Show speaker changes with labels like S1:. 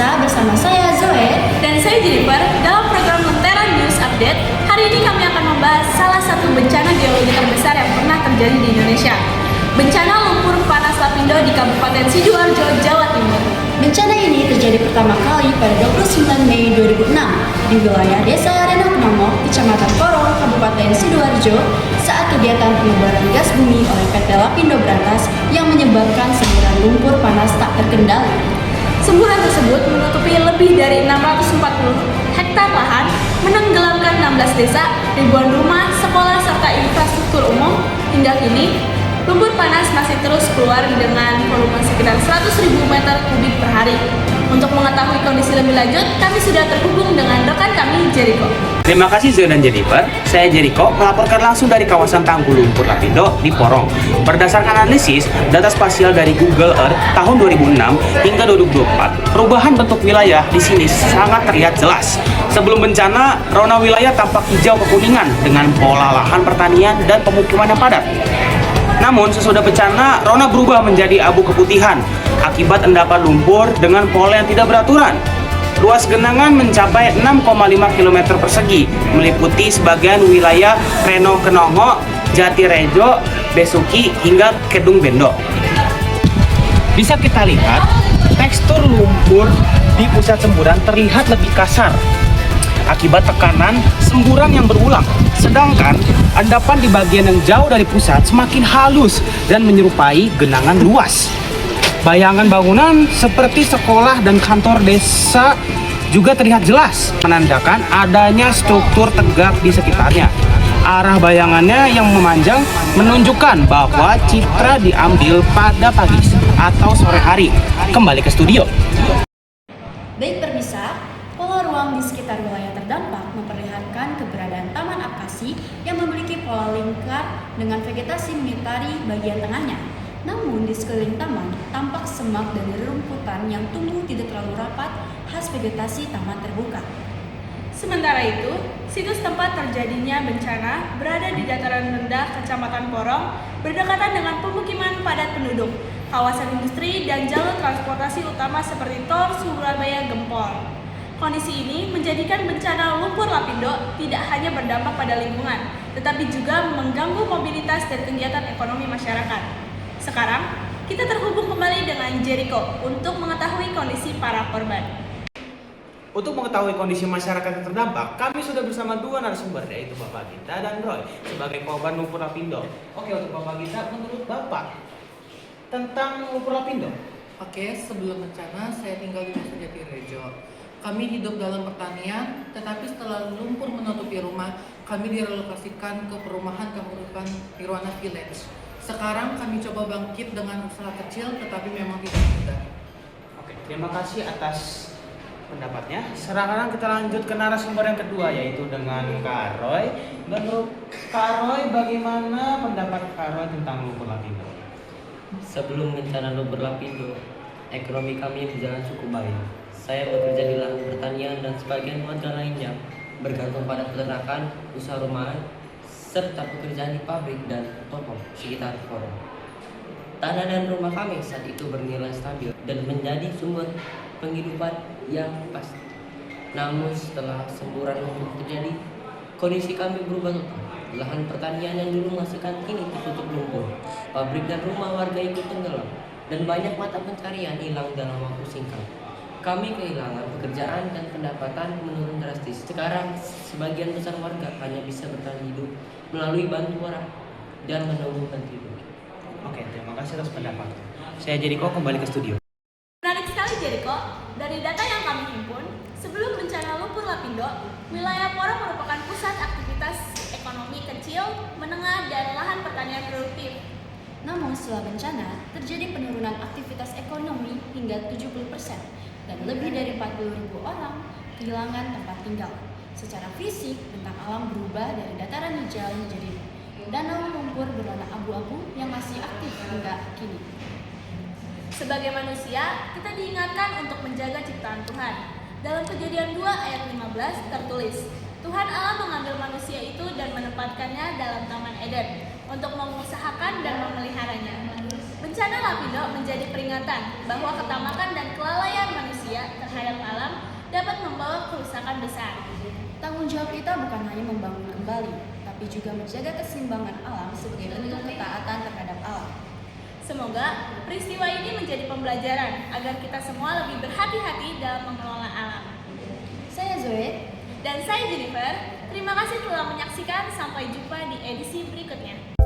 S1: Permisa, bersama saya Zoe
S2: Dan saya Jennifer. Dalam program Lentera News Update, hari ini kami akan membahas salah satu bencana geologi terbesar yang pernah terjadi di Indonesia. Bencana lumpur panas Lapindo di Kabupaten Sidoarjo, Jawa Timur.
S1: Bencana ini terjadi pertama kali pada 29 Mei 2006 di wilayah Desa Renoknomo, Kecamatan Porong, Kabupaten Sidoarjo saat kegiatan penyebaran gas bumi oleh PT Lapindo berantas yang menyebabkan semburan lumpur panas tak terkendali.
S2: Semburan tersebut menutupi lebih dari 640 hektar lahan, menenggelamkan 16 desa, ribuan rumah, sekolah, serta infrastruktur umum. Hingga kini, lumpur panas masih terus keluar dengan volume sekitar 100.000 meter kubik per hari. Untuk mengetahui kondisi lebih lanjut, kami sudah terhubung dengan rekan kami, Jericho.
S3: Terima kasih Zoe dan Jennifer. Saya Jericho melaporkan langsung dari kawasan Tanggul Lumpur Lapindo di Porong. Berdasarkan analisis data spasial dari Google Earth tahun 2006 hingga 2024, perubahan bentuk wilayah di sini sangat terlihat jelas. Sebelum bencana, rona wilayah tampak hijau kekuningan dengan pola lahan pertanian dan pemukiman yang padat. Namun sesudah bencana, rona berubah menjadi abu keputihan akibat endapan lumpur dengan pola yang tidak beraturan. Luas genangan mencapai 6,5 km persegi, meliputi sebagian wilayah Reno Kenongo, Jatirejo, Besuki, hingga Kedung Bendo. Bisa kita lihat, tekstur lumpur di pusat semburan terlihat lebih kasar akibat tekanan semburan yang berulang. Sedangkan endapan di bagian yang jauh dari pusat semakin halus dan menyerupai genangan luas. Bayangan bangunan seperti sekolah dan kantor desa juga terlihat jelas, menandakan adanya struktur tegak di sekitarnya. Arah bayangannya yang memanjang menunjukkan bahwa citra diambil pada pagi atau sore hari. Kembali ke studio.
S1: Baik Permisa, pola ruang di sekitar wilayah terdampak memperlihatkan keberadaan Taman Akasi yang memiliki pola lingkar dengan vegetasi mengitari bagian tengahnya. Namun di sekeliling taman tampak semak dan rerumputan yang tumbuh tidak terlalu rapat khas vegetasi taman terbuka.
S2: Sementara itu, situs tempat terjadinya bencana berada di dataran rendah Kecamatan Porong, berdekatan dengan pemukiman padat penduduk, kawasan industri, dan jalur transportasi utama seperti tol Surabaya Gempol. Kondisi ini menjadikan bencana lumpur Lapindo tidak hanya berdampak pada lingkungan, tetapi juga mengganggu mobilitas dan kegiatan ekonomi masyarakat. Sekarang, kita terhubung kembali dengan Jericho untuk mengetahui kondisi para korban.
S3: Untuk mengetahui kondisi masyarakat yang terdampak, kami sudah bersama dua narasumber, yaitu Bapak Gita dan Roy sebagai korban lumpur Lapindo. Oke, untuk Bapak Gita, menurut Bapak tentang lumpur Lapindo?
S4: Oke, sebelum bencana saya tinggal di Desa Jatirejo. Kami hidup dalam pertanian, tetapi setelah lumpur menutupi rumah, kami direlokasikan ke perumahan Kamurukan Nirwana Village. Sekarang kami coba bangkit dengan usaha kecil, tetapi memang tidak mudah.
S3: Oke, terima kasih atas pendapatnya. Sekarang kita lanjut ke narasumber yang kedua, yaitu dengan Kak Roy. Menurut Kak Roy, bagaimana pendapat Kak Roy tentang lumpur Lapindo?
S5: Sebelum bencana lumpur Lapindo, ekonomi kami berjalan cukup baik. Saya bekerja di lahan pertanian dan sebagian warga lainnya bergantung pada peternakan, usaha rumahan, serta pekerjaan di pabrik dan toko sekitar Porong. Tanah dan rumah kami saat itu bernilai stabil dan menjadi sumber penghidupan yang pasti. Namun setelah semburan lumpur terjadi, kondisi kami berubah total. Lahan pertanian yang dulu menghasilkan kini tertutup lumpur. Pabrik dan rumah warga ikut tenggelam dan banyak mata pencarian hilang dalam waktu singkat. Kami kehilangan pekerjaan dan pendapatan menurun drastis. Sekarang sebagian besar warga hanya bisa bertahan hidup melalui bantuan dan menunggu ganti rugi.
S3: Oke, terima kasih atas pendapatnya. Saya Jericho kembali ke studio.
S2: Menarik sekali Jericho, dari data yang kami himpun, sebelum bencana lumpur Lapindo, wilayah Porong merupakan pusat aktivitas ekonomi kecil, menengah, dan lahan pertanian produktif.
S1: Namun setelah bencana, terjadi penurunan aktivitas ekonomi hingga 70% dan lebih dari 40.000 orang kehilangan tempat tinggal. Secara fisik, bentang alam berubah dari dataran hijau menjadi danau lumpur berwarna abu-abu yang masih aktif hingga kini.
S2: Sebagai manusia, kita diingatkan untuk menjaga ciptaan Tuhan. Dalam Kejadian 2 ayat 15 tertulis, Tuhan Allah mengambil manusia itu dan menempatkannya dalam Taman Eden untuk mengusahakan dan memeliharanya. Bencana Bencana Lapindo menjadi peringatan bahwa ketamakan dan kelalaian manusia terhadap alam dapat membawa kerusakan besar.
S1: Tanggung jawab kita bukan hanya membangun kembali, tapi juga menjaga keseimbangan alam sebagai bentuk ketaatan terhadap alam.
S2: Semoga peristiwa ini menjadi pembelajaran agar kita semua lebih berhati-hati dalam mengelola alam.
S1: Saya Zoe.
S2: Dan saya Jennifer, terima kasih telah menyaksikan. Sampai jumpa di edisi berikutnya.